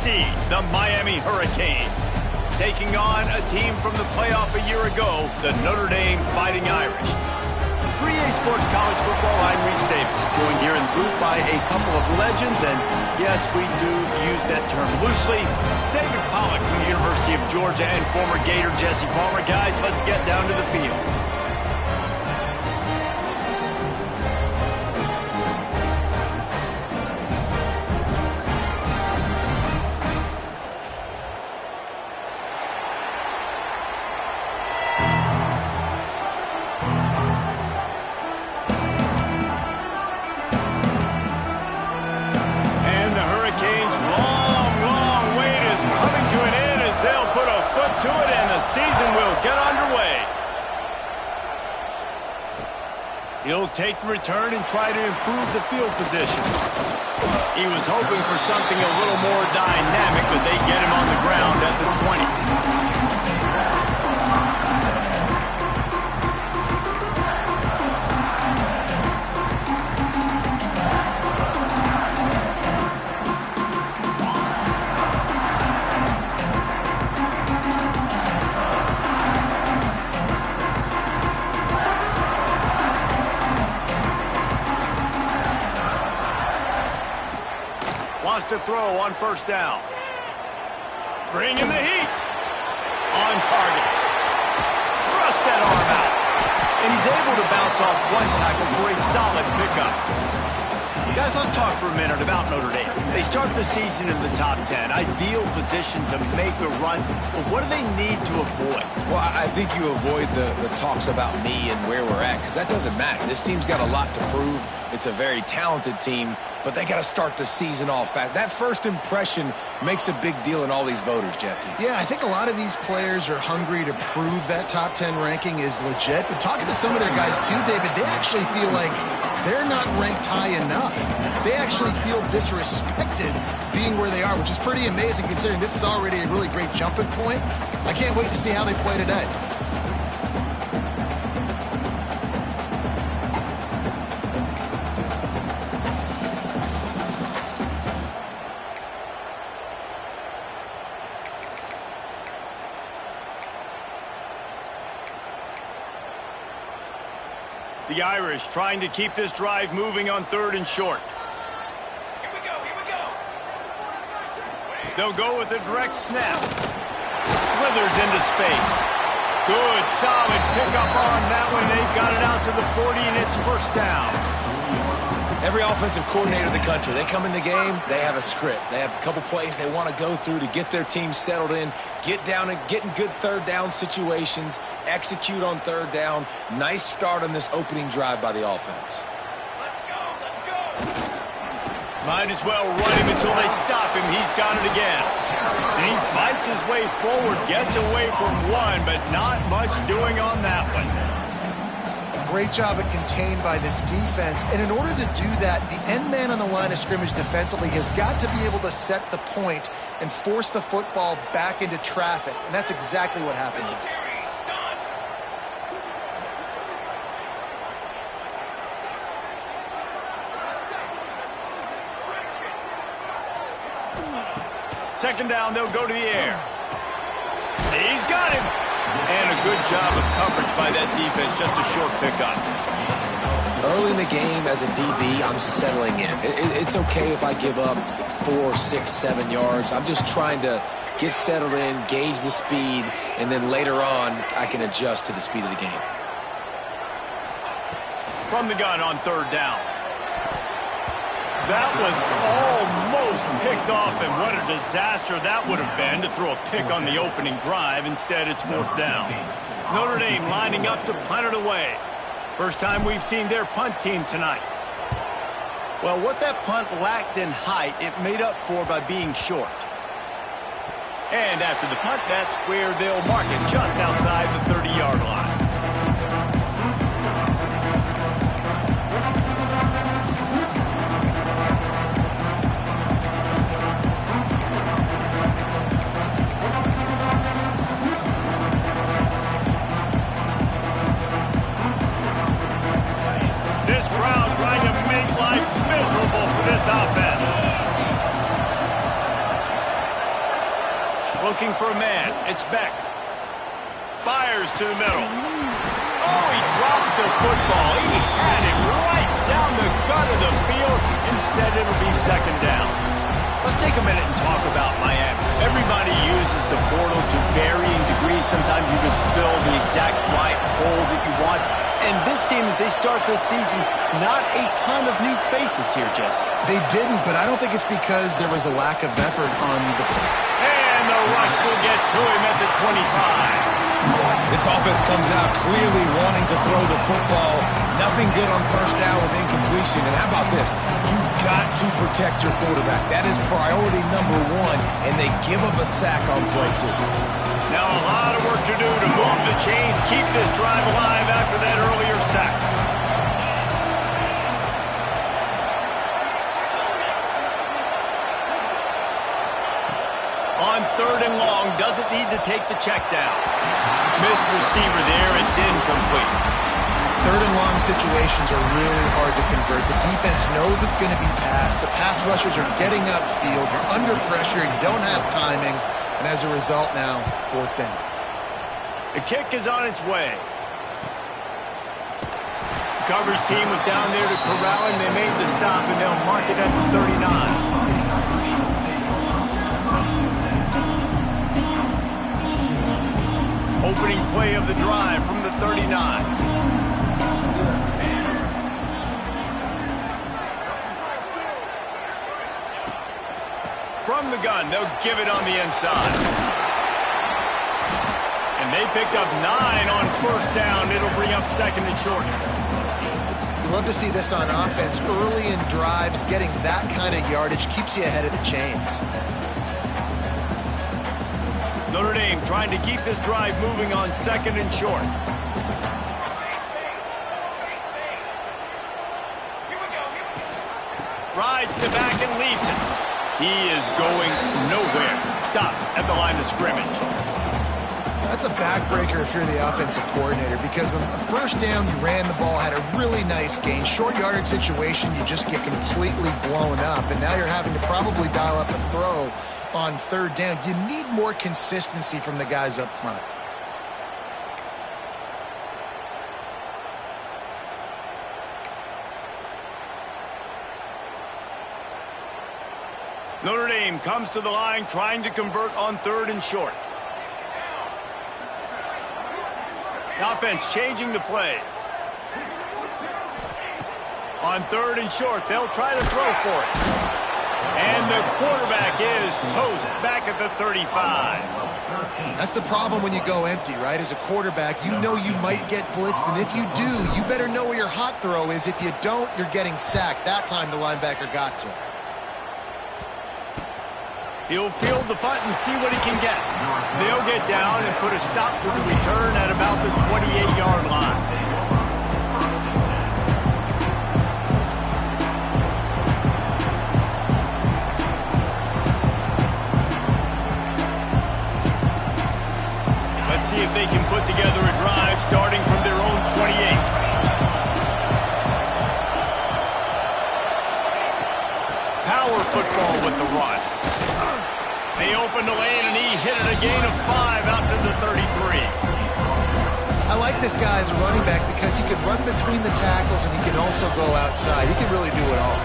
seed, the Miami Hurricanes, taking on a team from the playoff a year ago, the Notre Dame Fighting Irish. For EA Sports College Football, I'm Reese Davis, joined here in the booth by a couple of legends, and yes, we do use that term loosely. David Pollack from the University of Georgia and former Gator Jesse Palmer. Guys, let's get down to the field. He'll take the return and try to improve the field position. He was hoping for something a little more dynamic, but they get him on the ground at the 20. To throw on first down. Bringing the heat. On target. Thrust that arm out. And he's able to bounce off one tackle for a solid pickup. Guys, let's talk for a minute about Notre Dame. They start the season in the top 10. Ideal position to make a run. But what do they need to avoid? Well, I think you avoid the talks about me and where we're at, because that doesn't matter. This team's got a lot to prove. It's a very talented team, but they got to start the season off fast. That first impression makes a big deal in all these voters, Jesse. Yeah, I think a lot of these players are hungry to prove that top 10 ranking is legit. But talking to some of their guys too, David, they actually feel like they're not ranked high enough. They actually feel disrespected being where they are, which is pretty amazing considering this is already a really great jumping point. I can't wait to see how they play today. The Irish trying to keep this drive moving on 3rd and short. Here we go. They'll go with a direct snap. Slithers into space. Good, solid pickup on that one. They've got it out to the 40, and it's first down. Every offensive coordinator in the country, they come in the game, they have a script. They have a couple plays they want to go through to get their team settled in, get down and get in good third down situations, execute on third down. Nice start on this opening drive by the offense. Let's go. Might as well run him until they stop him. He's got it again. And he fights his way forward, gets away from one, but not much doing on that one. Great job at contained by this defense. And in order to do that, the end man on the line of scrimmage defensively has got to be able to set the point and force the football back into traffic. And that's exactly what happened. Second down, they'll go to the air. He's got him. And a good job of coverage by that defense, just a short pickup. Early in the game as a DB, I'm settling in. It's okay if I give up 4, 6, 7 yards. I'm just trying to get settled in, gauge the speed, and then later on, I can adjust to the speed of the game. From the gun on 3rd down. That was almost picked off, and what a disaster that would have been to throw a pick on the opening drive. Instead, it's 4th down. Notre Dame lining up to punt it away. First time we've seen their punt team tonight. Well, what that punt lacked in height, it made up for by being short. And after the punt, that's where they'll mark it, just outside the 30-yard line. offense. Looking for a man. It's Beck. Fires to the middle. Oh, he drops the football. He had it right down the gut of the field. Instead, it'll be second down. Let's take a minute and talk about Miami. Everybody uses the portal to varying degrees. Sometimes you just fill the exact right hole that you want. And this team, as they start this season, not a ton of new faces here, Jesse. They didn't, but I don't think it's because there was a lack of effort on the... And the rush will get to him at the 25. This offense comes out clearly wanting to throw the football. Nothing good on first down with incompletion. And how about this? You've got to protect your quarterback. That is priority number one, and they give up a sack on play two. Now a lot of work to do to move the chains, keep this drive alive after that earlier sack. On third and long, doesn't need to take the check down. Missed receiver there, it's incomplete. Third and long situations are really hard to convert. The defense knows it's going to be passed. The pass rushers are getting upfield. You're under pressure. You don't have timing. And as a result now, fourth down. The kick is on its way. The coverage team was down there to corral him. They made the stop, and they'll mark it at the 39. Opening play of the drive from the 39. From the gun, they'll give it on the inside. And they picked up 9 on first down. It'll bring up second and short. You love to see this on offense. Early in drives, getting that kind of yardage keeps you ahead of the chains. Notre Dame trying to keep this drive moving on second and short. Rides to back and leaves it. He is going nowhere. Stop at the line of scrimmage. That's a backbreaker if you're the offensive coordinator, because on the first down, you ran the ball, had a really nice gain. Short yardage situation, you just get completely blown up, and now you're having to probably dial up a throw on third down. You need more consistency from the guys up front. Notre Dame comes to the line trying to convert on third and short. The offense changing the play. On third and short, they'll try to throw for it. And the quarterback is toast back at the 35. That's the problem when you go empty, right? As a quarterback, you know you might get blitzed, and if you do, you better know where your hot throw is. If you don't, you're getting sacked. That time the linebacker got to him. He'll field the punt and see what he can get. They'll get down and put a stop to the return at about the 28-yard line. Let's see if they can put together a drive starting from their own 28. Power football with the run. They opened the lane, and he hit it a gain of 5 out to the 33. I like this guy as a running back because he can run between the tackles and he can also go outside. He can really do it all.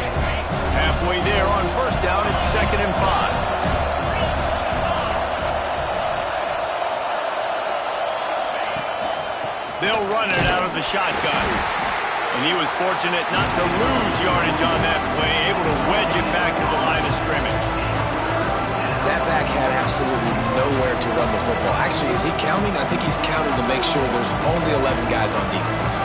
Halfway there on first down, it's second and 5. They'll run it out of the shotgun. And he was fortunate not to lose yardage on that play, able to wedge it back to the line of scrimmage. That back had absolutely nowhere to run the football. Actually, is he counting? I think he's counting to make sure there's only 11 guys on defense.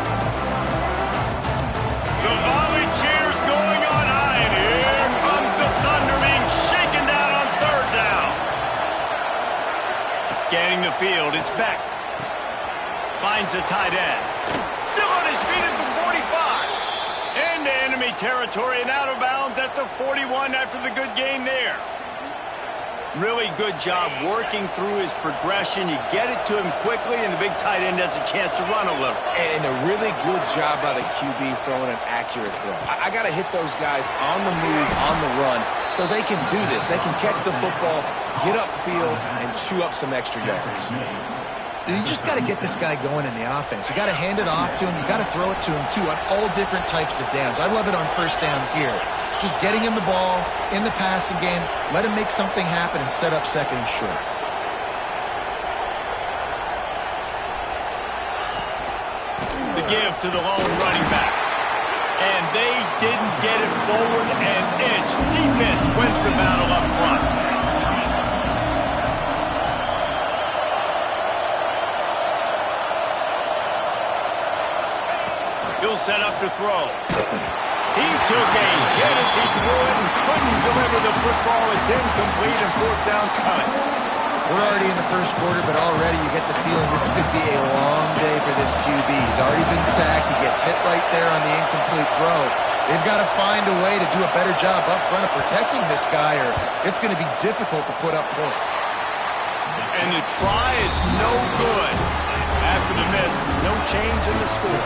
The volley cheers going on high, and here comes the Thunder being shaken down on third down. Scanning the field, it's Beck. Finds the tight end. Still on his feet at the 45. Into enemy territory and out of bounds at the 41 after the good gain there. Really good job working through his progression. You get it to him quickly, and the big tight end has a chance to run a little. And a really good job by the QB throwing an accurate throw. I got to hit those guys on the move, on the run, so they can do this. They can catch the football, get upfield, and chew up some extra yards. You just got to get this guy going in the offense. You got to hand it off to him. You got to throw it to him, too, on all different types of downs. I love it on first down here. Just getting him the ball in the passing game, let him make something happen and set up second and short. The give to the lone running back. And they didn't get it forward an inch. Defense wins the battle up front. He'll set up to throw. He took a hit as he threw it and couldn't deliver the football. It's incomplete and fourth down's coming. We're already in the first quarter, but already you get the feeling this could be a long day for this QB. He's already been sacked. He gets hit right there on the incomplete throw. They've got to find a way to do a better job up front of protecting this guy, or it's going to be difficult to put up points. And the try is no good. After the miss, no change in the score.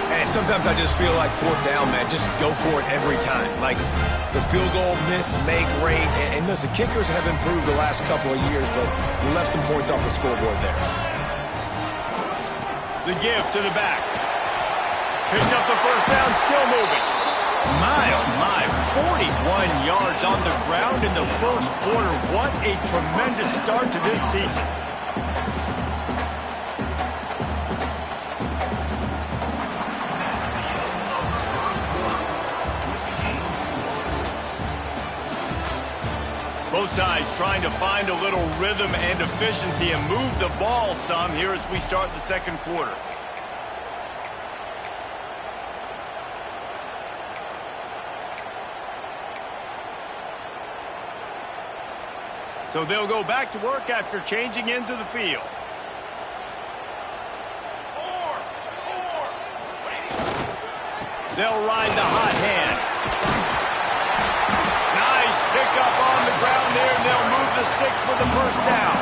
And sometimes I just feel like fourth down, man. Just go for it every time. Like the field goal miss, make rate. And listen, kickers have improved the last couple of years, but we left some points off the scoreboard there. The give to the back. Picks up the first down, still moving. My, oh my, 41 yards on the ground in the first quarter. What a tremendous start to this season. Both sides trying to find a little rhythm and efficiency and move the ball some here as we start the second quarter. So they'll go back to work after changing into the field. They'll ride the hot hand. Nice pickup on the ground there, and they'll move the sticks for the first down.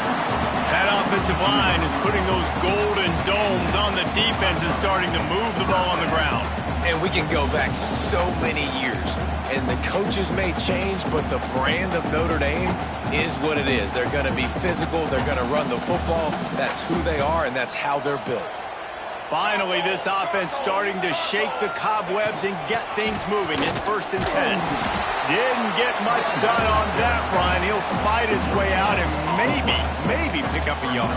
That offensive line is putting those golden domes on the defense and starting to move the ball on the ground. And we can go back so many years. And the coaches may change, but the brand of Notre Dame is what it is. They're going to be physical. They're going to run the football. That's who they are, and that's how they're built. Finally, this offense starting to shake the cobwebs and get things moving. It's 1st and 10. Didn't get much done on that run. He'll fight his way out and maybe pick up a yard.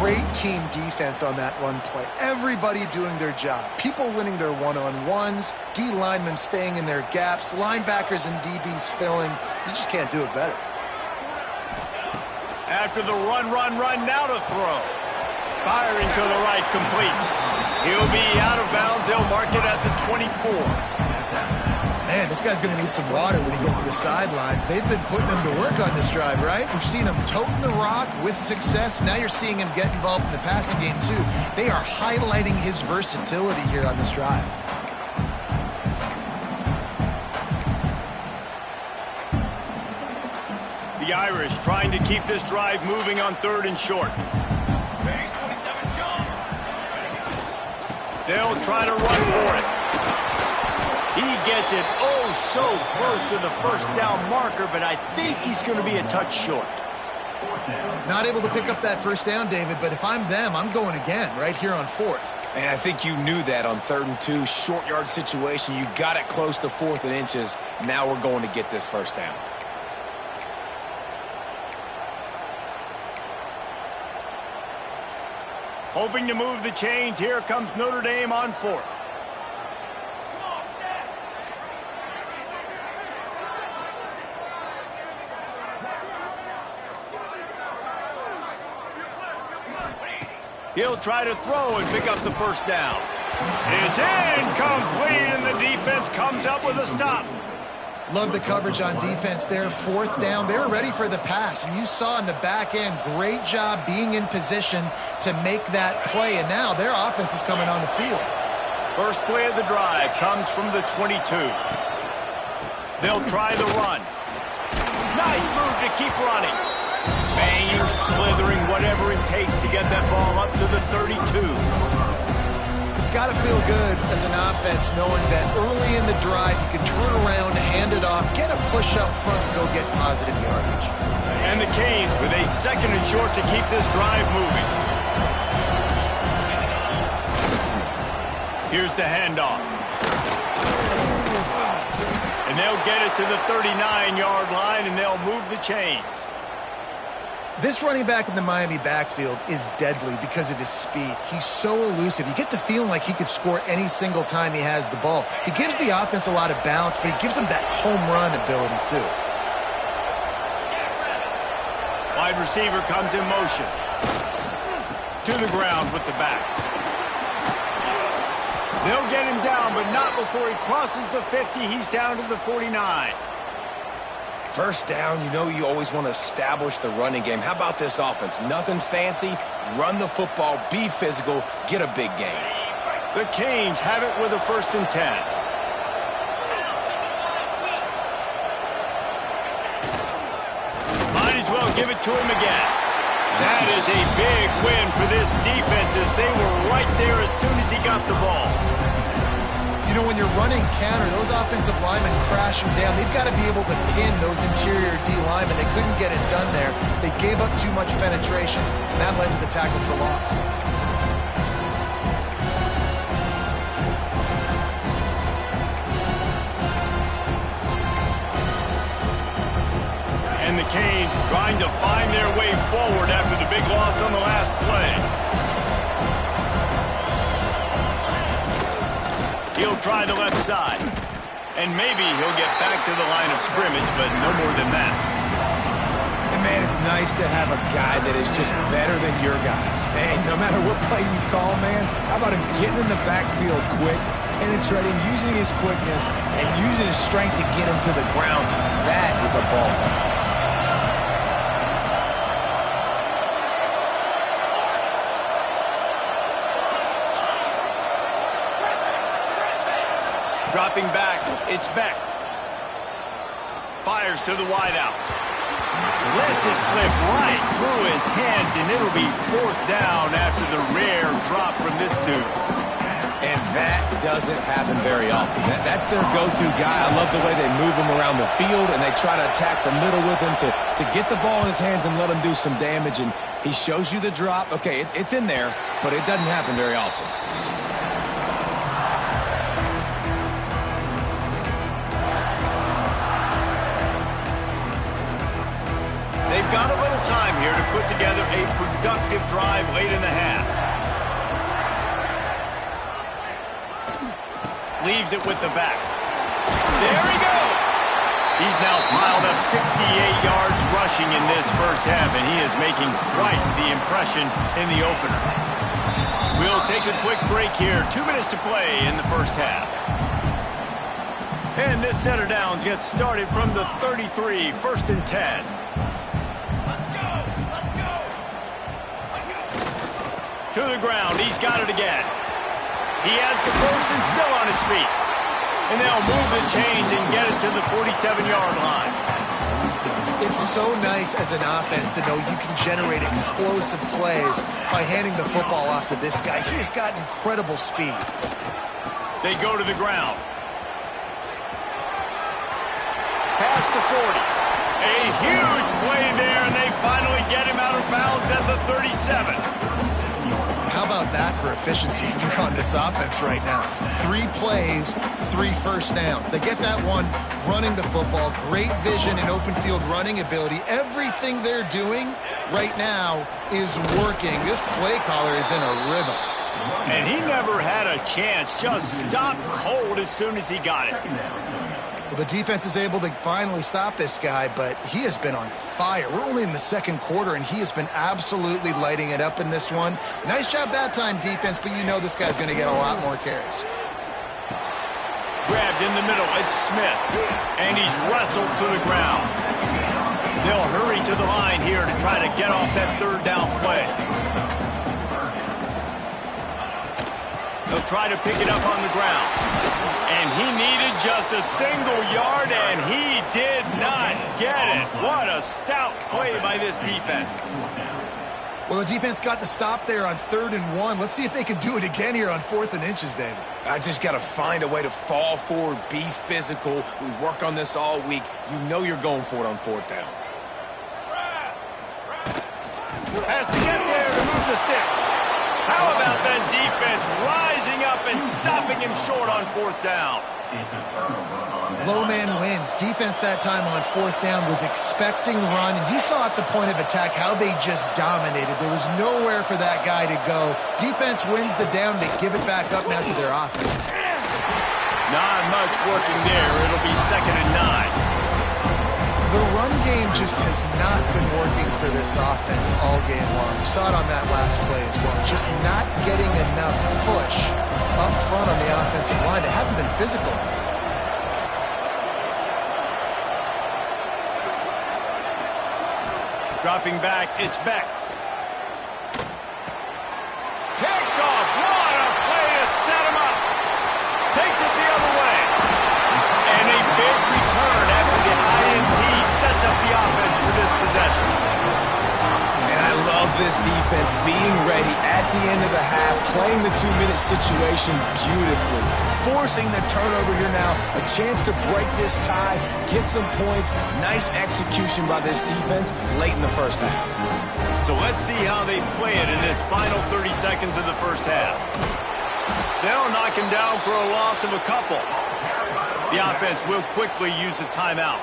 Great team defense on that run play. Everybody doing their job. People winning their one-on-ones, D linemen staying in their gaps, linebackers and DBs filling. You just can't do it better. After the run, now to throw. Firing to the right, complete. He'll be out of bounds. They'll mark it at the 24. Man, this guy's going to need some water when he gets to the sidelines. They've been putting him to work on this drive, right? We've seen him toting the rock with success. Now you're seeing him get involved in the passing game, too. They are highlighting his versatility here on this drive. The Irish trying to keep this drive moving on 3rd and short. They'll try to run for it. He gets it so close to the first down marker, but I think he's going to be a touch short. Not able to pick up that first down, David, but if I'm them, I'm going again right here on 4th. And I think you knew that on 3rd and 2, short yard situation. You got it close to 4th and inches. Now we're going to get this first down. Hoping to move the chains. Here comes Notre Dame on 4th. He'll try to throw and pick up the first down. It's incomplete, and the defense comes up with a stop. Love the coverage on defense there. 4th down. They're ready for the pass. And you saw in the back end, great job being in position to make that play. And now their offense is coming on the field. First play of the drive comes from the 22. They'll try the run. Nice move to keep running. Banging, slithering, whatever it takes to get that ball up to the 32. It's got to feel good as an offense knowing that early in the drive you can turn around, hand it off, get a push up front, and go get positive yardage. And the Canes with a 2nd and short to keep this drive moving. Here's the handoff. And they'll get it to the 39-yard line, and they'll move the chains. This running back in the Miami backfield is deadly because of his speed. He's so elusive. You get the feeling like he could score any single time he has the ball. He gives the offense a lot of balance, but he gives them that home run ability too. Wide receiver comes in motion. To the ground with the back. They'll get him down, but not before he crosses the 50. He's down to the 49. First down, you know you always want to establish the running game. How about this offense? Nothing fancy. Run the football, be physical, get a big gain. The Canes have it with a 1st and 10. Might as well give it to him again. That is a big win for this defense as they were right there as soon as he got the ball. You know, when you're running counter, those offensive linemen crashing down, they've got to be able to pin those interior D linemen. They couldn't get it done there. They gave up too much penetration, and that led to the tackle for loss. And the Canes trying to find their way forward after the big loss on the last play. He'll try the left side. And maybe he'll get back to the line of scrimmage, but no more than that. And man, it's nice to have a guy that is just better than your guys. And no matter what play you call, man, how about him getting in the backfield quick, penetrating, using his quickness, and using his strength to get him to the ground? That is a ball. Dropping back, it's Beck. Fires to the wideout. Lets it slip right through his hands, and it'll be 4th down after the rare drop from this dude. And that doesn't happen very often. That's their go-to guy. I love the way they move him around the field, and they try to attack the middle with him to get the ball in his hands and let him do some damage. And he shows you the drop. Okay, it's in there, but it doesn't happen very often. They've got a little time here to put together a productive drive late in the half. Leaves it with the back. There he goes! He's now piled up 68 yards rushing in this first half, and he is making quite the impression in the opener. We'll take a quick break here. 2 minutes to play in the first half. And this center downs gets started from the 33, 1st and 10. To the ground, he's got it again. He has the 1st and still on his feet. And they'll move the chains and get it to the 47-yard line. It's so nice as an offense to know you can generate explosive plays by handing the football off to this guy. He has got incredible speed. They go to the ground. Past the 40. A huge play there, and they finally get him out of bounds at the 37. How about that for efficiency here on this offense right now? 3 plays, 3 first downs. They get that one running the football. Great vision and open field running ability. Everything they're doing right now is working. This play caller is in a rhythm. And he never had a chance. Just stopped cold as soon as he got it. Well, the defense is able to finally stop this guy, but he has been on fire. We're only in the 2nd quarter, and he has been absolutely lighting it up in this one. Nice job that time, defense, but you know this guy's going to get a lot more carries. Grabbed in the middle, it's Smith, and he's wrestled to the ground. They'll hurry to the line here to try to get off that 3rd down play. They'll try to pick it up on the ground. And he needed just a single yard, and he did not. get it. What a stout play by this defense. Well, the defense got the stop there on 3rd and 1. Let's see if they can do it again here on 4th and inches, David. I just got to find a way to fall forward, be physical. We work on this all week. You know you're going for it on 4th down. Has to get there to move the sticks. How about that defense rising up and stopping him short on 4th down? Low man wins. Defense that time on 4th down was expecting run. And you saw at the point of attack how they just dominated. There was nowhere for that guy to go. Defense wins the down. They give it back up now to their offense. Not much working there. It'll be 2nd and 9. The run game just has not been working for this offense all game long. We saw it on that last play as well. Just not getting enough push up front on the offensive line. They haven't been physical. Dropping back, it's Beck. Picked off. What a play to set him up. Takes it the other way. And a big return after the INT sets up the offense for this possession. And I love this defense being ready at the end of the half, playing the 2-minute situation beautifully, forcing the turnover here now, a chance to break this tie, get some points. Nice execution by this defense late in the first half. So let's see how they play it in this final 30 seconds of the first half. They'll knock him down for a loss of a couple. The offense will quickly use a timeout.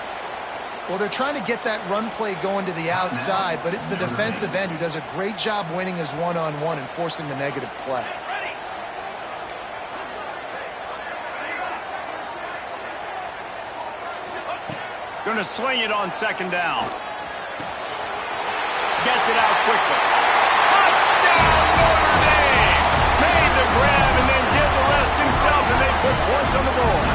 Well, they're trying to get that run play going to the outside, but it's the defensive end who does a great job winning his one-on-one and forcing the negative play. Going to swing it on 2nd down. Gets it out quickly. Touchdown, Notre Dame! Made the grab and then did the rest himself, and they put points on the board.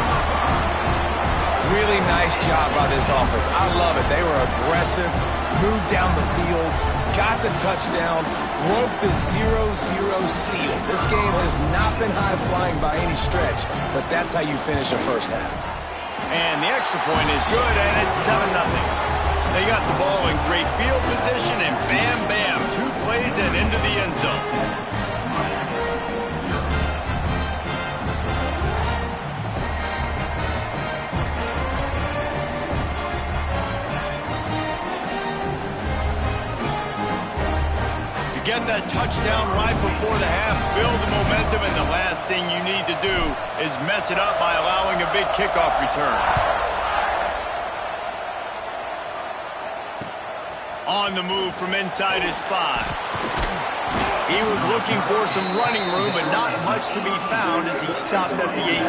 Really nice job by this offense. I love it. They were aggressive, moved down the field, got the touchdown, broke the 0-0 seal. This game has not been high-flying by any stretch, but that's how you finish a first half. And the extra point is good, and it's 7-0. They got the ball in great field position, and bam, bam, 2 plays and into the end zone. Get that touchdown right before the half, build the momentum, and the last thing you need to do is mess it up by allowing a big kickoff return. On the move from inside his 5. He was looking for some running room, but not much to be found as he stopped at the 18.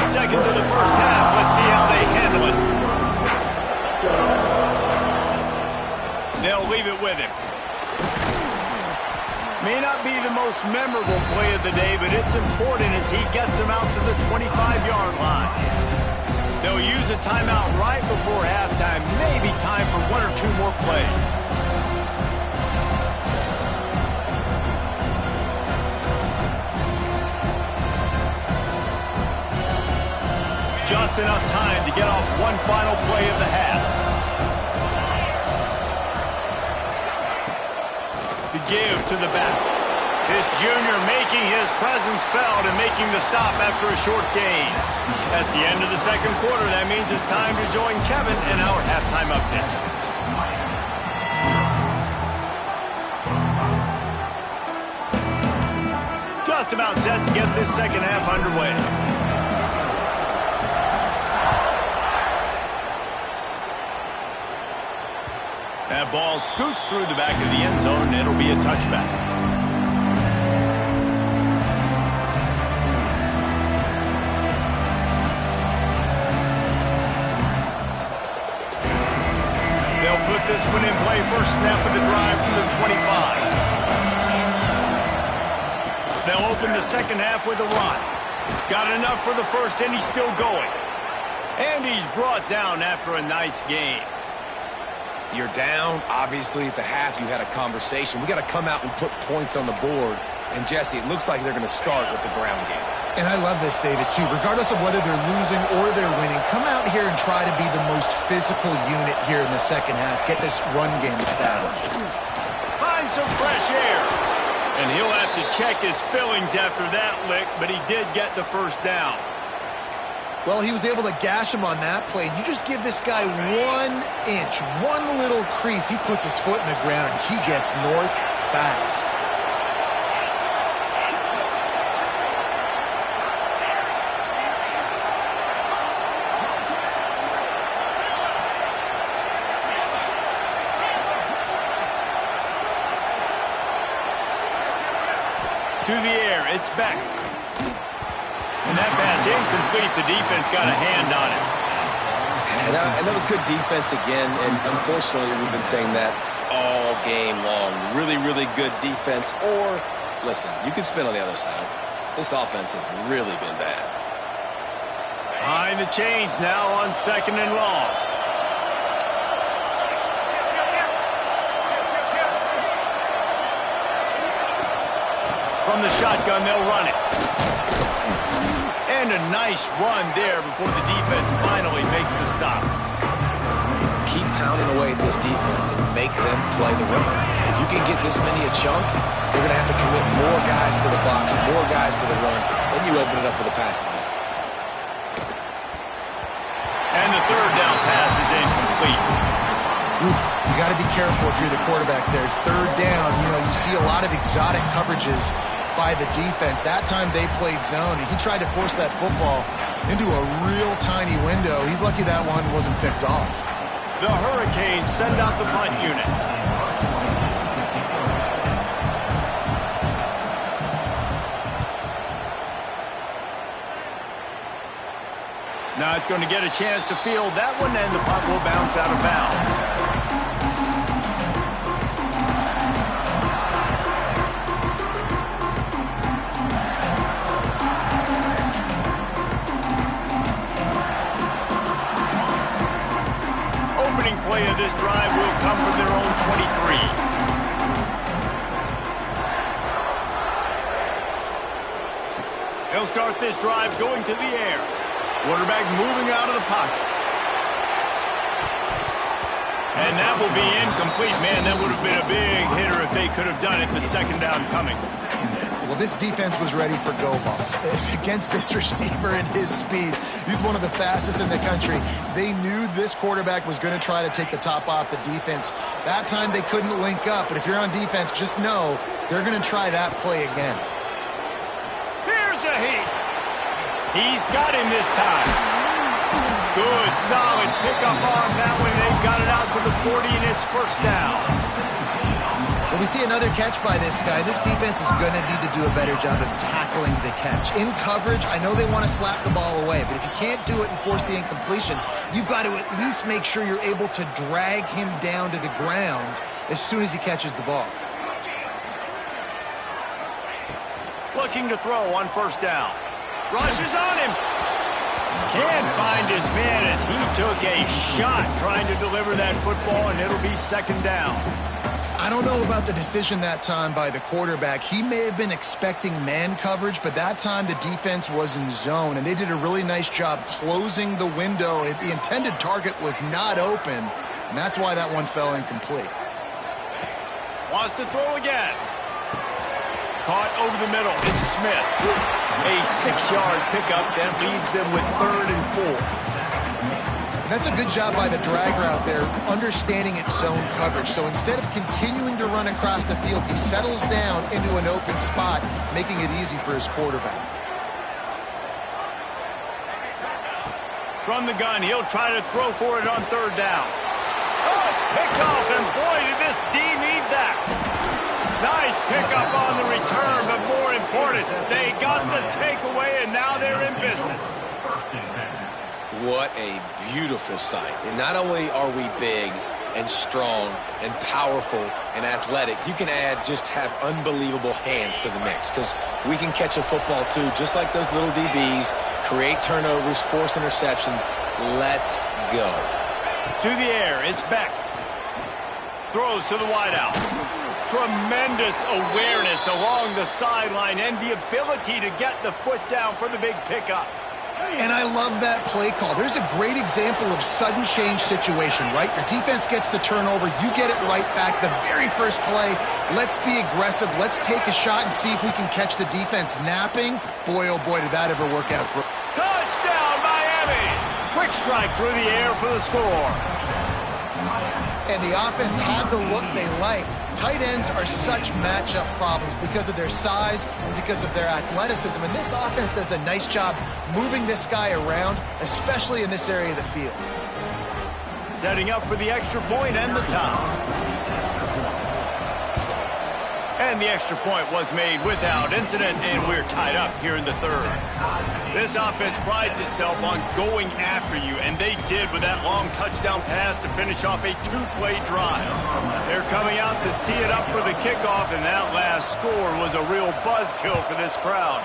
Seconds of the first half. Let's see how they handle it. They'll leave it with him. May not be the most memorable play of the day, but it's important as he gets them out to the 25-yard line. They'll use a timeout right before halftime. Maybe time for 1 or 2 more plays. Just enough time to get off one final play of the half. The give to the back. This junior making his presence felt and making the stop after a short gain. That's the end of the second quarter. That means it's time to join Kevin in our halftime update. Just about set to get this second half underway. That ball scoots through the back of the end zone, and it'll be a touchback. They'll put this one in play. First snap of the drive from the 25. They'll open the second half with a run. Got enough for the first, and he's still going. And he's brought down after a nice gain. You're down. Obviously, at the half, you had a conversation. We got to come out and put points on the board. And, Jesse, it looks like they're going to start with the ground game. And I love this, David, too. Regardless of whether they're losing or they're winning, come out here and try to be the most physical unit here in the second half. Get this run game established. Find some fresh air. And he'll have to check his fillings after that lick, but he did get the first down. Well, he was able to gash him on that play. You just give this guy 1 inch, one little crease. He puts his foot in the ground. He gets north fast. To the air, it's Beck. And that pass incomplete. The defense got a hand on it. And that was good defense again, and unfortunately we've been saying that all game long. Really, really good defense. Or, listen, you can spin on the other side. This offense has really been bad. Behind the chains now on 2nd and long. From the shotgun, they'll run it. And a nice run there before the defense finally makes the stop. Keep pounding away at this defense and make them play the run. If you can get this many a chunk, they're going to have to commit more guys to the box, more guys to the run. Then you open it up for the passing game. And the 3rd down pass is incomplete. Oof, you got to be careful if you're the quarterback there. 3rd down, you see a lot of exotic coverages by the defense. That time they played zone, and he tried to force that football into a real tiny window. He's lucky that one wasn't picked off. The Hurricanes send out the punt unit. Not going to get a chance to field that one, and the punt will bounce out of bounds. Play of this drive will come from their own 23. They'll start this drive going to the air. Quarterback moving out of the pocket. And that will be incomplete. Man, that would have been a big hitter if they could have done it, but 2nd down coming. Well, this defense was ready for go balls. Against this receiver and his speed, he's one of the fastest in the country. They knew this quarterback was going to try to take the top off the defense. That time they couldn't link up, but if you're on defense, just know they're going to try that play again. Here's a heat. He's got him this time. Good, solid pickup on that one. They got it out to the 40, and it's 1st down. When we see another catch by this guy, this defense is going to need to do a better job of tackling the catch. In coverage, I know they want to slap the ball away, but if you can't do it and force the incompletion, you've got to at least make sure you're able to drag him down to the ground as soon as he catches the ball. Looking to throw on 1st down. Rushes on him. Can't find his man as he took a shot trying to deliver that football, and it'll be 2nd down. I don't know about the decision that time by the quarterback. He may have been expecting man coverage, but that time the defense was in zone, and they did a really nice job closing the window. The intended target was not open, and that's why that one fell incomplete. Wants to throw again. Caught over the middle. It's Smith. A 6-yard pickup that leaves them with 3rd and 4. That's a good job by the drag route there, understanding its zone coverage. So instead of continuing to run across the field, he settles down into an open spot, making it easy for his quarterback. From the gun, he'll try to throw for it on 3rd down. Oh, it's picked off, and boy, did this D need that. Nice pickup on the return, but more important, they got the takeaway, and now they're in business. What a beautiful sight. And not only are we big and strong and powerful and athletic, you can have unbelievable hands to the mix, because we can catch a football too, just like those little DBs, create turnovers, force interceptions. Let's go. To the air, it's Beck. Throws to the wideout. Tremendous awareness along the sideline and the ability to get the foot down for the big pickup. And I love that play call. There's a great example of sudden change situation, right? Your defense gets the turnover. You get it right back. The very first play, let's be aggressive. Let's take a shot and see if we can catch the defense napping. Boy, oh boy, did that ever work out. Touchdown, Miami! Quick strike through the air for the score. And the offense had the look they liked. Tight ends are such matchup problems because of their size and because of their athleticism. And this offense does a nice job moving this guy around, especially in this area of the field. Setting up for the extra point and the tie. And the extra point was made without incident, and we're tied up here in the third. This offense prides itself on going after you, and they did with that long touchdown pass to finish off a two-play drive. They're coming out to tee it up for the kickoff, and that last score was a real buzzkill for this crowd.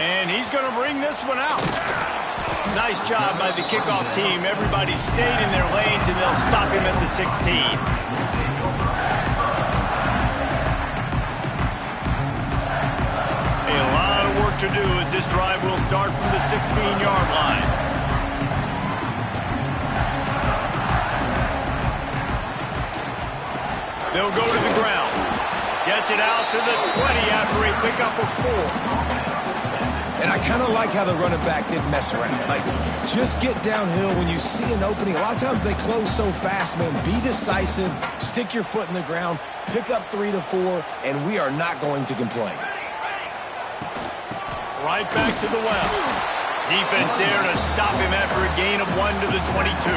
And he's going to bring this one out. Nice job by the kickoff team. Everybody stayed in their lanes, and they'll stop him at the 16. A lot of work to do as this drive will start from the 16-yard line. They'll go to the ground. Gets it out to the 20 after a pickup of 4. And I kind of like how the running back didn't mess around. Like, just get downhill when you see an opening. A lot of times they close so fast, man. Be decisive, stick your foot in the ground, pick up 3 to 4, and we are not going to complain. Right back to the well. Defense there to stop him after a gain of 1 to the 22.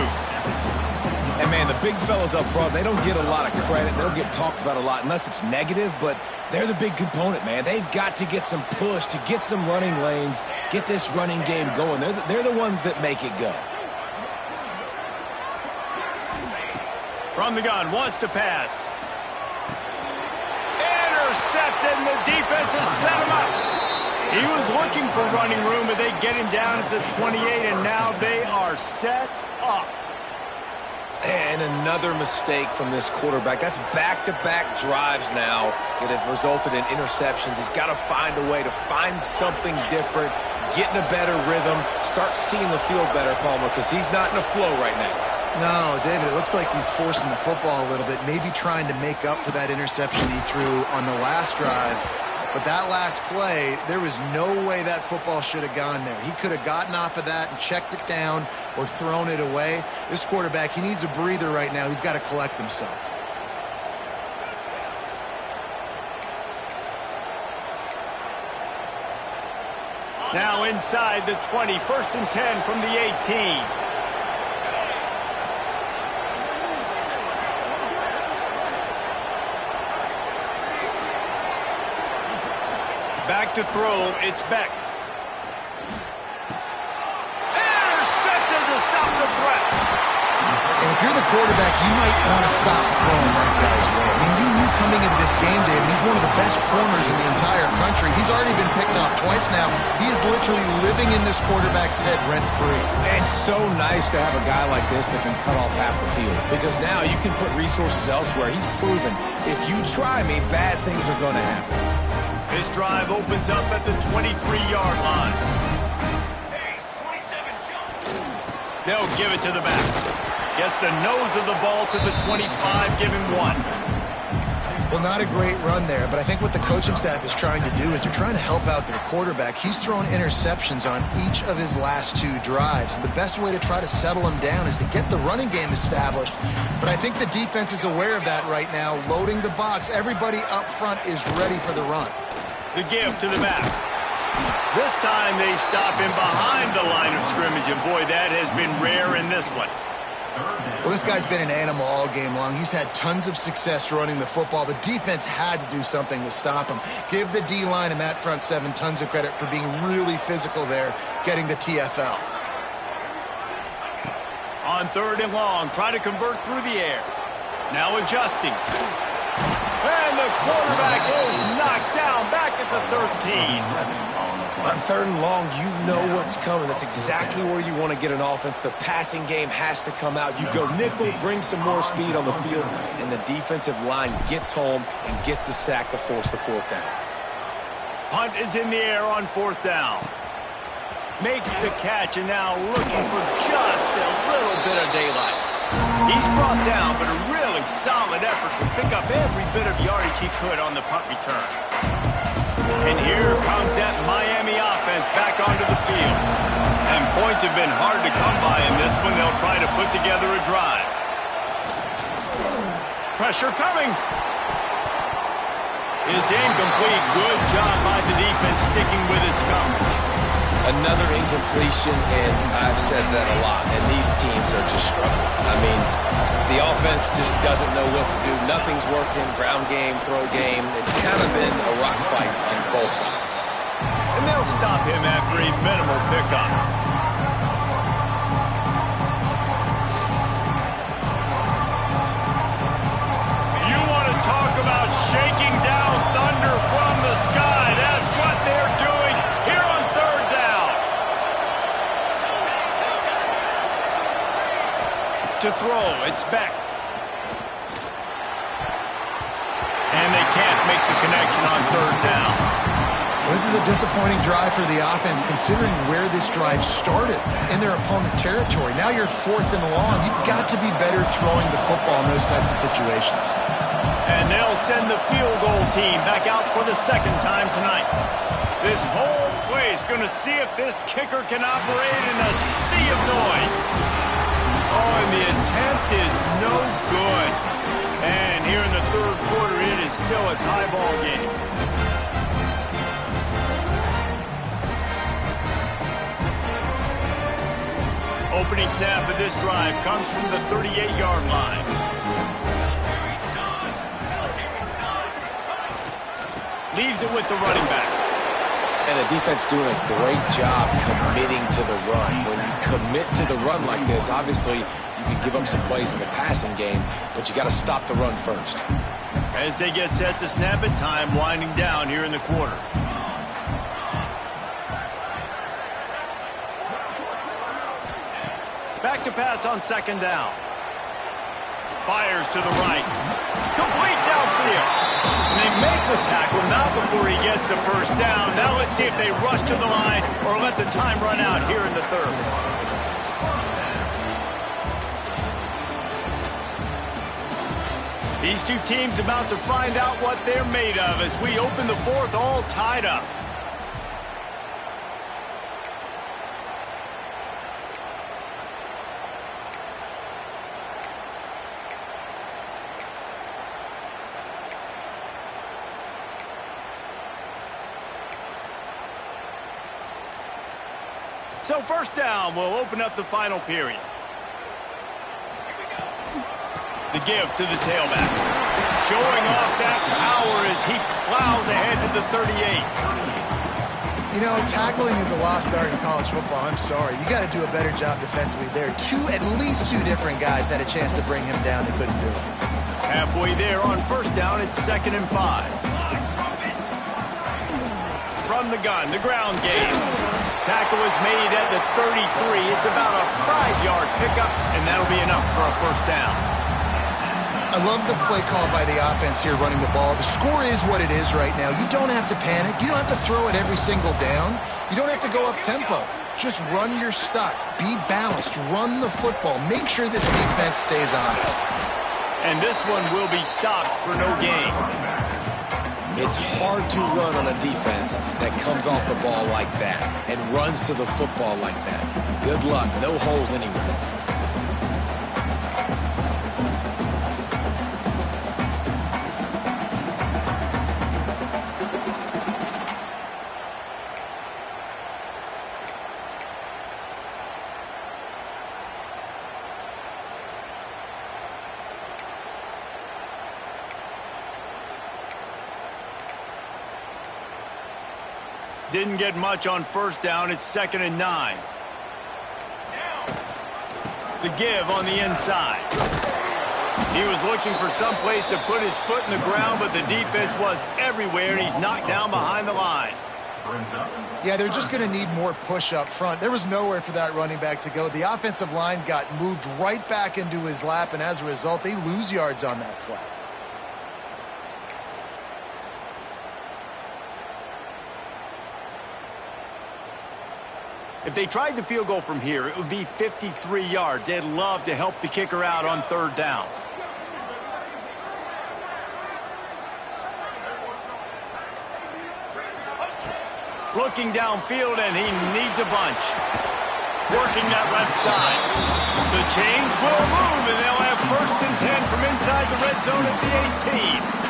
And, man, the big fellas up front, they don't get a lot of credit. They don't get talked about a lot unless it's negative, but they're the big component, man. They've got to get some push, to get some running lanes, get this running game going. They're the ones that make it go. From the gun, wants to pass. Intercepted, and the defense has set him up. He was looking for running room, but they get him down at the 28, and now they are set up. And another mistake from this quarterback. That's back-to-back drives now that have resulted in interceptions. He's got to find a way to find something different, get in a better rhythm, start seeing the field better, Palmer, because he's not in a flow right now. No, David, it looks like he's forcing the football a little bit, maybe trying to make up for that interception he threw on the last drive. But that last play, there was no way that football should have gone there. He could have gotten off of that and checked it down or thrown it away. This quarterback, he needs a breather right now. He's got to collect himself. Now inside the 20, 1st and 10 from the 18. Back to throw, it's Beck. Intercepted to stop the threat. And if you're the quarterback, you might want to stop throwing that guy's way. I mean, you knew coming into this game, David, he's one of the best corners in the entire country. He's already been picked off twice now. He is literally living in this quarterback's head rent-free. And so nice to have a guy like this that can cut off half the field, because now you can put resources elsewhere. He's proven, if you try me, bad things are going to happen. This drive opens up at the 23-yard line. They'll give it to the back. Gets the nose of the ball to the 25, give him 1. Well, not a great run there, but I think what the coaching staff is trying to do is they're trying to help out their quarterback. He's thrown interceptions on each of his last 2 drives. The best way to try to settle him down is to get the running game established. But I think the defense is aware of that right now, loading the box. Everybody up front is ready for the run. The give to the back. This time they stop him behind the line of scrimmage, and boy, that has been rare in this one. Well, this guy's been an animal all game long. He's had tons of success running the football. The defense had to do something to stop him. Give the D-line and that front 7 tons of credit for being really physical there, getting the TFL. On 3rd and long, try to convert through the air. Now adjusting. And the quarterback is knocked down back at the 13. On 3rd and long, you know what's coming. That's exactly where you want to get an offense. The passing game has to come out. You go nickel, bring some more speed on the field, and the defensive line gets home and gets the sack to force the 4th down. Punt is in the air on 4th down. Makes the catch, and now looking for just a little bit of daylight. He's brought down, but a really solid effort to pick up every bit of yardage he could on the punt return. And here comes that Miami offense back onto the field. And points have been hard to come by in this one. They'll try to put together a drive. Pressure coming. It's incomplete. Good job by the defense sticking with its coverage. Another incompletion, and I've said that a lot, and these teams are just struggling. I mean, the offense just doesn't know what to do. Nothing's working. Ground game, throw game. It's kind of been a rock fight on both sides. And they'll stop him after a minimal pickup. You want to talk about shaking down thunder from the sky. That's what they're doing here on 3rd down. To throw, it's Beck. And they can't make the connection on 3rd down. This is a disappointing drive for the offense, considering where this drive started in their opponent territory. Now you're 4th and long. You've got to be better throwing the football in those types of situations. And they'll send the field goal team back out for the 2nd time tonight. This whole place going to see if this kicker can operate in a sea of noise. Oh, and the attempt is no good. And here in the 3rd quarter, it is still a tie ball game. Opening snap of this drive comes from the 38-yard line. Leaves it with the running back. And the defense doing a great job committing to the run. When you commit to the run like this, obviously you can give up some plays in the passing game, but you got to stop the run first. As they get set to snap it, time winding down here in the quarter. Back to pass on 2nd down. Fires to the right. Complete downfield. And they make the tackle, not before he gets the 1st down. Now let's see if they rush to the line or let the time run out here in the 3rd. These two teams about to find out what they're made of as we open the 4th all tied up. So 1st down will open up the final period. The give to the tailback. Showing off that power as he plows ahead to the 38. You know, tackling is a lost art in college football. I'm sorry. You got to do a better job defensively there. At least two different guys had a chance to bring him down. They couldn't do it. Halfway there on 1st down, it's 2nd and 5. From the gun, the ground game. Tackle is made at the 33. It's about a 5-yard pickup, and that'll be enough for a 1st down. I love the play call by the offense here running the ball. The score is what it is right now. You don't have to panic. You don't have to throw it every single down. You don't have to go up tempo. Just run your stuff. Be balanced. Run the football. Make sure this defense stays honest. And this one will be stopped for no gain. It's hard to run on a defense that comes off the ball like that and runs to the football like that. Good luck. No holes anywhere. Didn't get much on 1st down. It's 2nd and 9. The give on the inside. He was looking for some place to put his foot in the ground, but the defense was everywhere, and he's knocked down behind the line. Yeah, they're just going to need more push up front. There was nowhere for that running back to go. The offensive line got moved right back into his lap, and as a result, they lose yards on that play. If they tried the field goal from here, it would be 53 yards. They'd love to help the kicker out on third down. Looking downfield, and he needs a bunch. Working that left side. The change will move, and they'll have 1st and 10 from inside the red zone at the 18.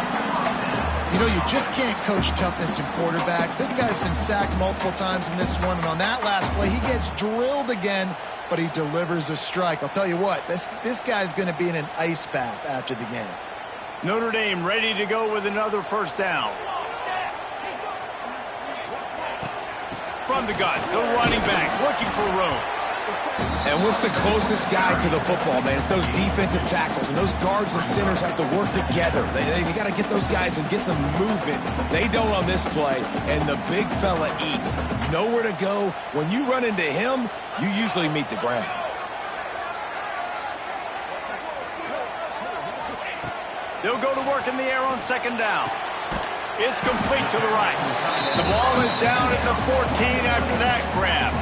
You know, you just can't coach toughness in quarterbacks. This guy's been sacked multiple times in this one, and on that last play, he gets drilled again, but he delivers a strike. I'll tell you what, this guy's going to be in an ice bath after the game. Notre Dame ready to go with another 1st down. From the gun, the running back looking for room. And what's the closest guy to the football, man? It's those defensive tackles, and those guards and centers have to work together. They got to get those guys and get some movement. They don't on this play, and the big fella eats. Nowhere to go. When you run into him, you usually meet the ground. They'll go to work in the air on 2nd down. It's complete to the right. The ball is down at the 14 after that grab.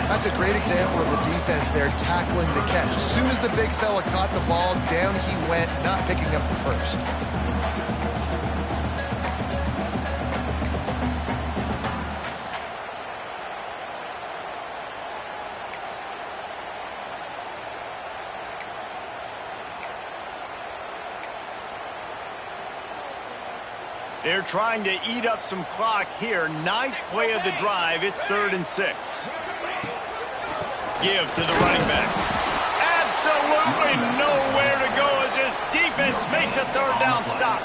That's a great example of the defense there tackling the catch. As soon as the big fella caught the ball, down he went, not picking up the first. They're trying to eat up some clock here. 9th play of the drive. It's 3rd and 6. Give to the running back. Absolutely nowhere to go as this defense makes a 3rd down stop.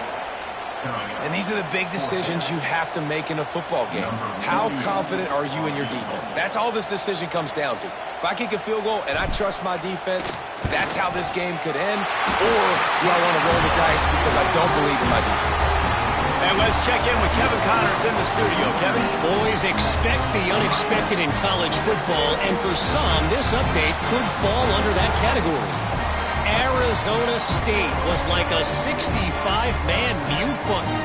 And these are the big decisions you have to make in a football game. How confident are you in your defense? That's all this decision comes down to. If I kick a field goal and I trust my defense, that's how this game could end. Or do I want to roll the dice because I don't believe in my defense? And let's check in with Kevin Connors in the studio. Kevin? Boys, expect the unexpected in college football, and for some, this update could fall under that category. Arizona State was like a 65-man mute button.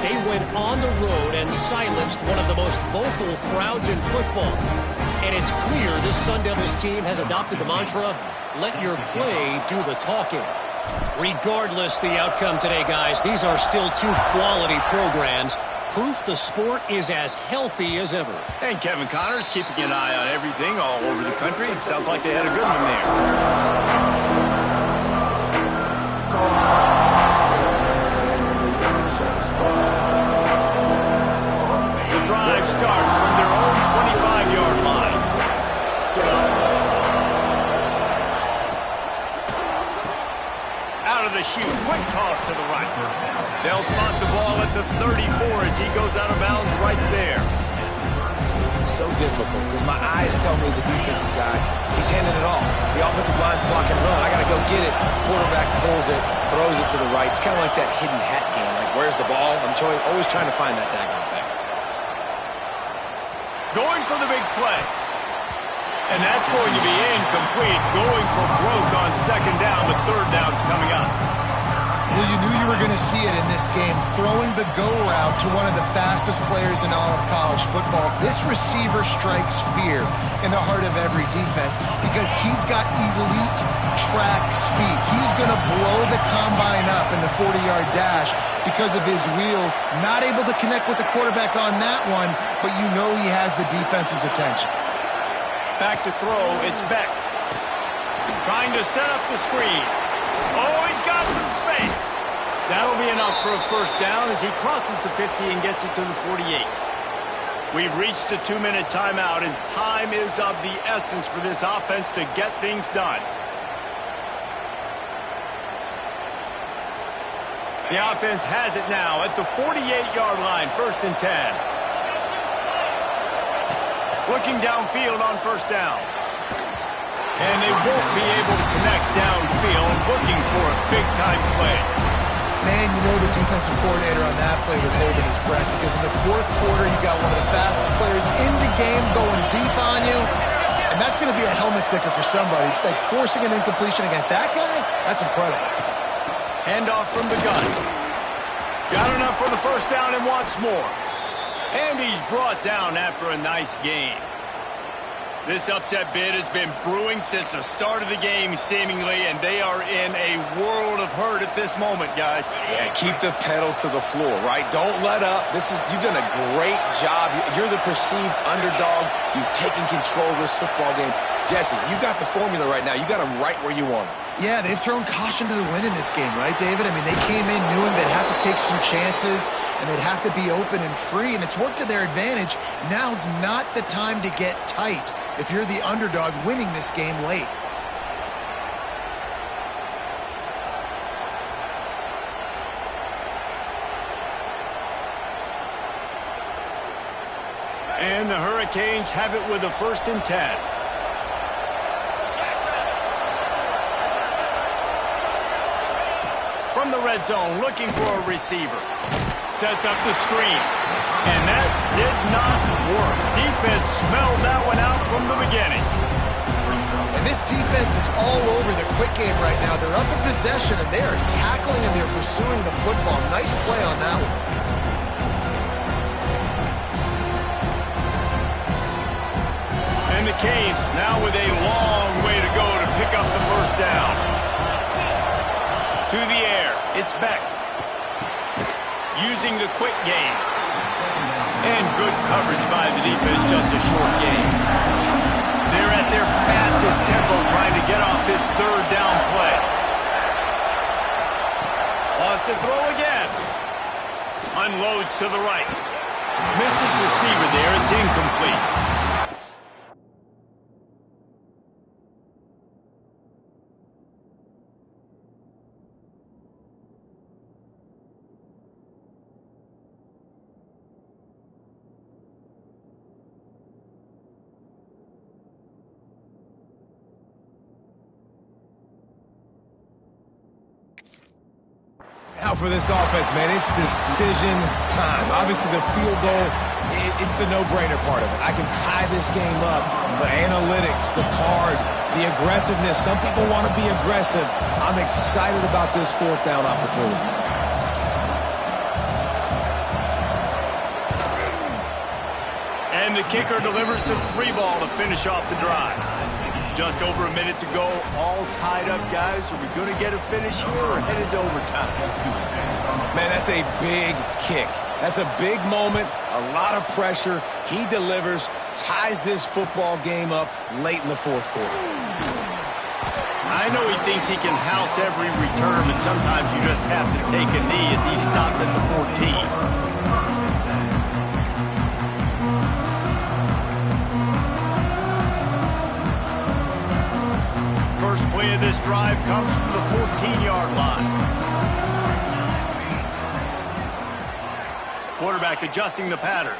They went on the road and silenced one of the most vocal crowds in football. And it's clear this Sun Devils team has adopted the mantra, let your play do the talking. Regardless the outcome today, guys, these are still 2 quality programs. Proof the sport is as healthy as ever. And Kevin Connors keeping an eye on everything all over the country. Sounds like they had a good one there. The drive starts from their own 25-yard line. Out of the chute, quick toss to the right. They'll spot the ball at the 34 as he goes out of bounds right there. So difficult because my eyes tell me as a defensive guy, he's handing it off. The offensive line's blocking run. I got to go get it. Quarterback pulls it, throws it to the right. It's kind of like that hidden hat game. Like, where's the ball? I'm always trying to find that daggone thing. Going for the big play. And that's going to be incomplete. Going for broke on 2nd down, but 3rd down's coming up. Well, you knew you were going to see it in this game, throwing the go route to one of the fastest players in all of college football. This receiver strikes fear in the heart of every defense because he's got elite track speed. He's going to blow the combine up in the 40-yard dash because of his wheels. Not able to connect with the quarterback on that one, but you know he has the defense's attention. Back to throw, it's Beck. Trying to set up the screen. Oh, he's got some space. That'll be enough for a 1st down as he crosses the 50 and gets it to the 48. We've reached the 2-minute timeout, and time is of the essence for this offense to get things done. The offense has it now at the 48-yard line, 1st and 10. Looking downfield on 1st down. And they won't be able to connect downfield, looking for a big-time play. Man, you know the defensive coordinator on that play was holding his breath because in the fourth quarter, you got one of the fastest players in the game going deep on you, and that's going to be a helmet sticker for somebody. Like forcing an incompletion against that guy, that's incredible. Handoff from the gun. Got enough for the first down and wants more. And he's brought down after a nice gain. This upset bid has been brewing since the start of the game, seemingly, and they are in a world of hurt at this moment, guys. Yeah, keep the pedal to the floor, right? Don't let up. You've done a great job. You're the perceived underdog. You've taken control of this football game. Jesse, you got the formula right now. You got them right where you want them. Yeah, they've thrown caution to the wind in this game, right, David? I mean, they came in knowing they'd have to take some chances, and they'd have to be open and free, and it's worked to their advantage. Now's not the time to get tight if you're the underdog winning this game late. And the Hurricanes have it with a 1st and 10. From the red zone, looking for a receiver. Sets up the screen. And that did not work. Defense smelled that one out from the beginning. And this defense is all over the quick game right now. They're up in possession, and they are tackling and they're pursuing the football. Nice play on that one. And the Canes now with a long way to go to pick up the first down. To the air, it's Beck. Using the quick game. And good coverage by the defense, just a short game. They're at their fastest tempo trying to get off this 3rd down play. Wants to throw again. Unloads to the right. Missed his receiver there, it's incomplete. Now for this offense, man, it's decision time. Obviously, the field goal, it's the no-brainer part of it. I can tie this game up, but analytics, the card, the aggressiveness, some people want to be aggressive. I'm excited about this 4th down opportunity. And the kicker delivers the 3 ball to finish off the drive. Just over a minute to go, all tied up, guys. Are we going to get a finish here or headed to overtime? Man, that's a big kick. That's a big moment, a lot of pressure. He delivers, ties this football game up late in the 4th quarter. I know he thinks he can house every return, but sometimes you just have to take a knee as he stopped at the 14. Play of this drive comes from the 14-yard line. Quarterback adjusting the pattern.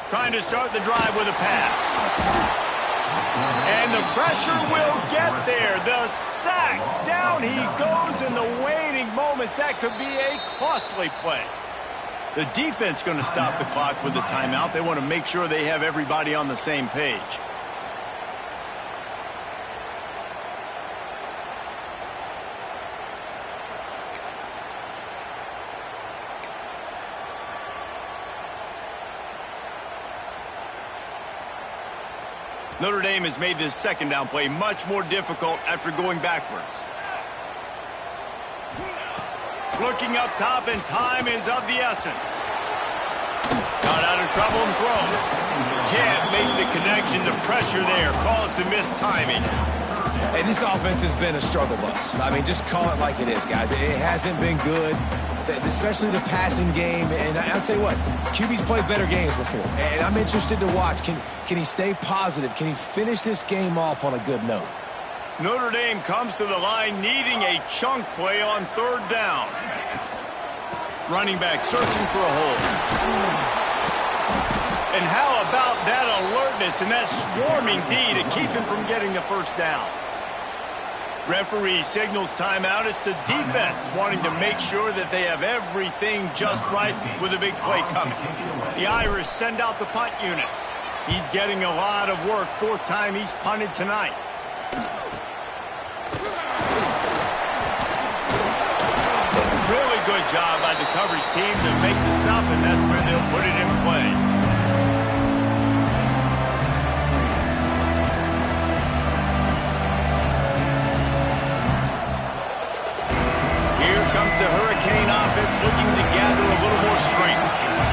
Trying to start the drive with a pass. And the pressure will get there. The sack. Down he goes in the waiting moments. That could be a costly play. The defense going to stop the clock with a timeout. They want to make sure they have everybody on the same page. Notre Dame has made this 2nd down play much more difficult after going backwards. Looking up top, and time is of the essence. Got out of trouble and throws. Can't make the connection. The pressure there caused the missed timing. Hey, this offense has been a struggle bus. I mean, just call it like it is, guys. It hasn't been good, especially the passing game. And I'll tell you what, QB's played better games before. And I'm interested to watch. Can he stay positive? Can he finish this game off on a good note? Notre Dame comes to the line needing a chunk play on 3rd down. Running back searching for a hole. And how about that alertness and that swarming D to keep him from getting the first down? Referee signals timeout. It's the defense wanting to make sure that they have everything just right with a big play coming. The Irish send out the punt unit. He's getting a lot of work. Fourth time he's punted tonight. Really good job by the coverage team to make the stop, and that's where they'll put it in play. The Hurricane offense looking to gather a little more strength.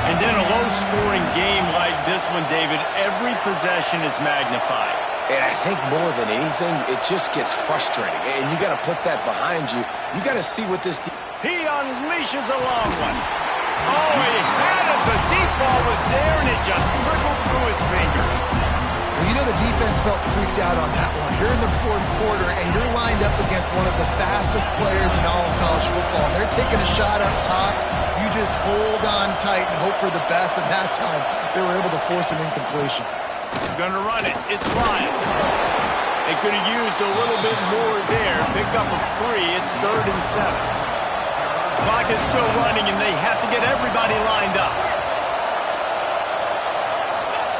And then a low-scoring game like this one, David, every possession is magnified. And I think more than anything, it just gets frustrating. And you got to put that behind you. You got to see what this... He unleashes a long one. Oh, he had it. The deep ball was there, and it just trickled through his fingers. Well, you know the defense felt freaked out on that one. You're in the fourth quarter, and you're lined up against one of the fastest players in all of college football. They're taking a shot up top. You just hold on tight and hope for the best. And that time, they were able to force an incompletion. Gonna run it. It's Ryan. They could have used a little bit more there. Picked up a 3. It's 3rd and 7. Clock is still running, and they have to get everybody lined up.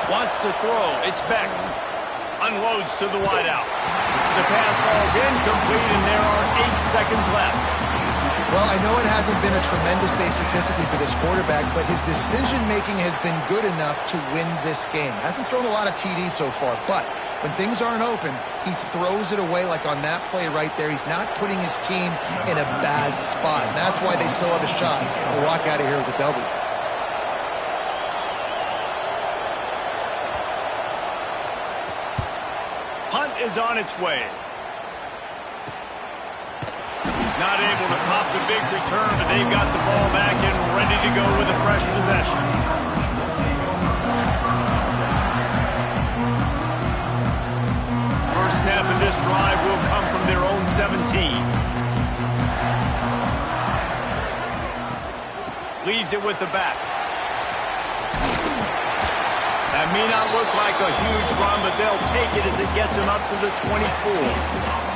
Wants to throw. It's Beck. Unloads to the wideout. The pass falls incomplete, and there are 8 seconds left. Well, I know it hasn't been a tremendous day statistically for this quarterback, but his decision-making has been good enough to win this game. Hasn't thrown a lot of TDs so far, but when things aren't open, he throws it away like on that play right there. He's not putting his team in a bad spot, and that's why they still have a shot to walk out of here with a W. Punt is on its way. Not able to pop the big return, but they've got the ball back and ready to go with a fresh possession. First snap of this drive will come from their own 17. Leaves it with the back. That may not look like a huge run, but they'll take it as it gets them up to the 24.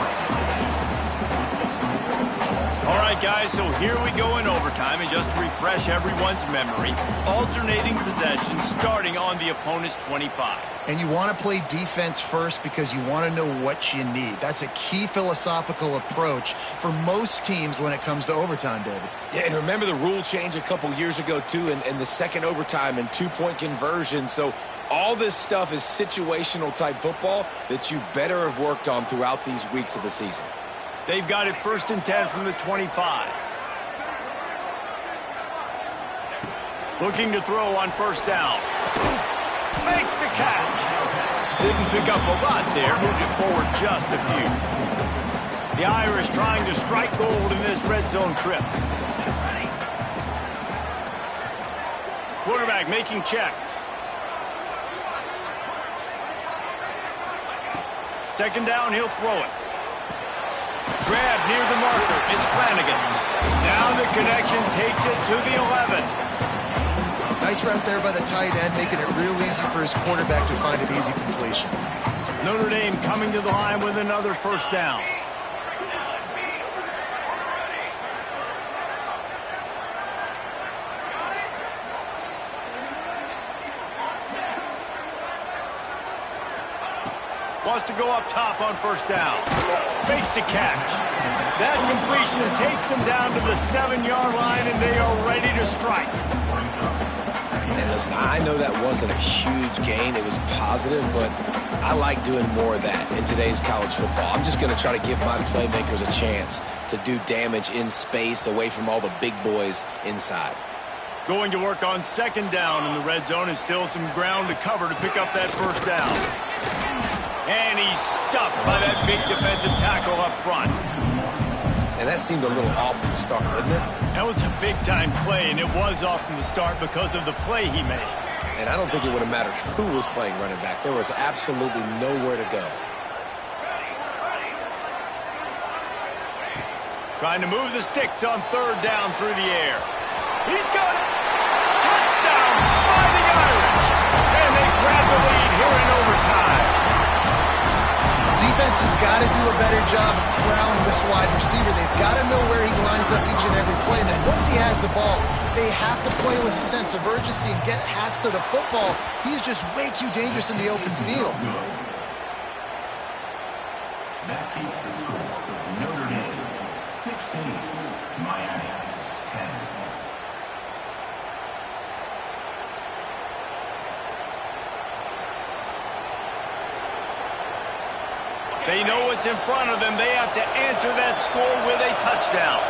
All right, guys, so here we go in overtime, and just to refresh everyone's memory, alternating possession starting on the opponent's 25. And you want to play defense first because you want to know what you need. That's a key philosophical approach for most teams when it comes to overtime, David. Yeah, and remember the rule change a couple years ago, too, and the second overtime and two-point conversion. So all this stuff is situational type football that you better have worked on throughout these weeks of the season. They've got it 1st and 10 from the 25. Looking to throw on 1st down. Makes the catch. Didn't pick up a lot there. Moved it forward just a few. The Irish trying to strike gold in this red zone trip. Quarterback making checks. 2nd down, he'll throw it. Grab near the marker. It's Flanagan. Now the connection takes it to the 11. Nice route there by the tight end, making it real easy for his quarterback to find an easy completion. Notre Dame coming to the line with another 1st down. Wants to go up top on 1st down. Makes the catch. That completion takes them down to the 7-yard line, and they are ready to strike. And listen, I know that wasn't a huge gain. It was positive, but I like doing more of that in today's college football. I'm just going to try to give my playmakers a chance to do damage in space away from all the big boys inside. Going to work on 2nd down in the red zone, and still some ground to cover to pick up that 1st down. And he's stuffed by that big defensive tackle up front. And that seemed a little off from the start, didn't it? That was a big-time play, and it was off from the start because of the play he made. And I don't think it would have mattered who was playing running back. There was absolutely nowhere to go. Trying to move the sticks on 3rd down through the air. He's got it. Touchdown, Fighting Irish. And they grab the lead here in overtime. defense has got to do a better job of corralling this wide receiver. They've got to know where he lines up each and every play. And then once he has the ball, they have to play with a sense of urgency and get hats to the football. He's just way too dangerous in the open field. That keeps the score. Notre Dame, 16. Miami, 10. They know what's in front of them. They have to answer that score with a touchdown.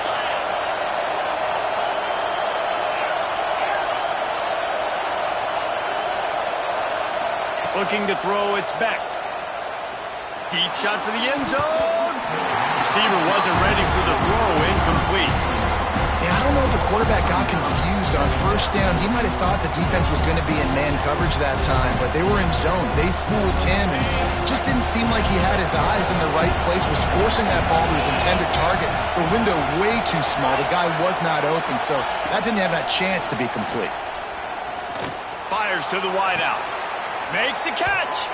Looking to throw, it's Beck. Deep shot for the end zone. Receiver wasn't ready for the throw, incomplete. Yeah, I don't know if the quarterback got confused on first down. He might have thought the defense was going to be in man coverage that time, but they were in zone. They fooled him and just didn't seem like he had his eyes in the right place, was forcing that ball to his intended target. The window way too small. The guy was not open, so that didn't have that chance to be complete. Fires to the wideout. Makes the catch.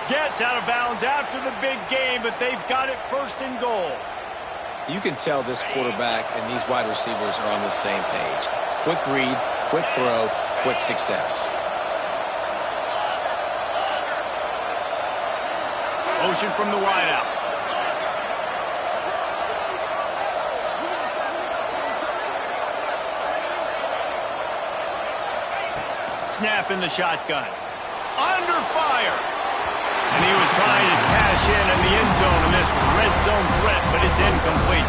Gets out of bounds after the big game, but they've got it first and goal. You can tell this quarterback and these wide receivers are on the same page. Quick read, quick throw, quick success. Motion from the wideout. Snap in the shotgun. Under fire. And he was trying to cash in the end zone in this red zone threat, but it's incomplete.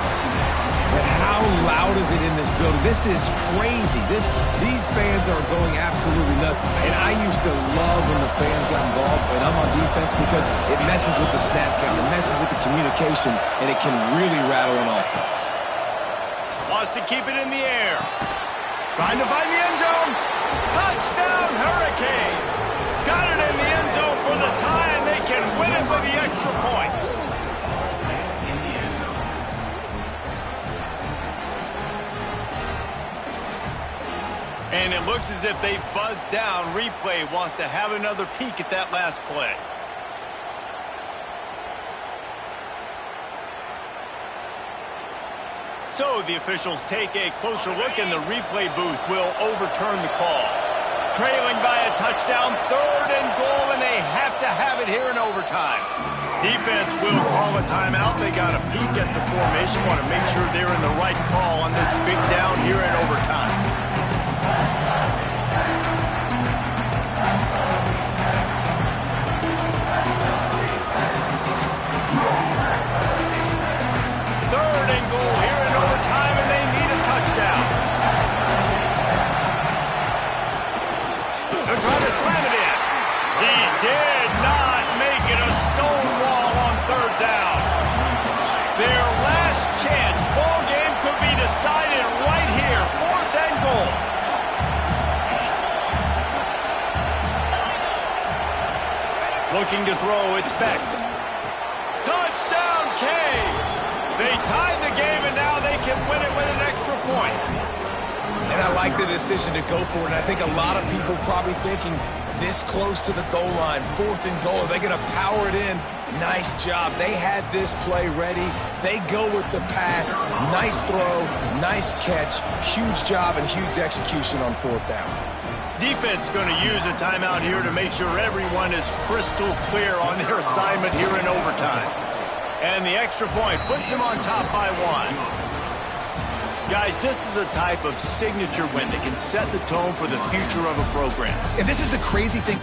But how loud is it in this building? This is crazy. These fans are going absolutely nuts. And I used to love when the fans got involved when I'm on defense because it messes with the snap count, it messes with the communication, and it can really rattle an offense. Wants to keep it in the air. Trying to find the end zone. Touchdown, Hurricanes. Got it in the end zone for the tie, and they can win it with the extra point. And it looks as if they've buzzed down. Replay wants to have another peek at that last play. So the officials take a closer look, and the replay booth will overturn the call. Trailing by a touchdown, 3rd and goal, and they have to have it here in overtime. Defense will call a timeout. They got a peek at the formation, want to make sure they're in the right call on this big down here in overtime. Third and goal here in overtime, and they need a touchdown. They're trying to slam it in. He did not make it a stone wall on 3rd down. Their last chance. Ball game could be decided right here. 4th and goal. Looking to throw, it's Beck. Touchdown, Canes! They tied the game, and now they can win it with an extra point. And I like the decision to go for it. And I think a lot of people probably thinking this close to the goal line, 4th and goal, are they going to power it in? Nice job. They had this play ready. They go with the pass. Nice throw, nice catch. Huge job and huge execution on 4th down. Defense going to use a timeout here to make sure everyone is crystal clear on their assignment here in overtime. And the extra point puts them on top by 1. Guys, this is a type of signature win that can set the tone for the future of a program. And this is the crazy thing.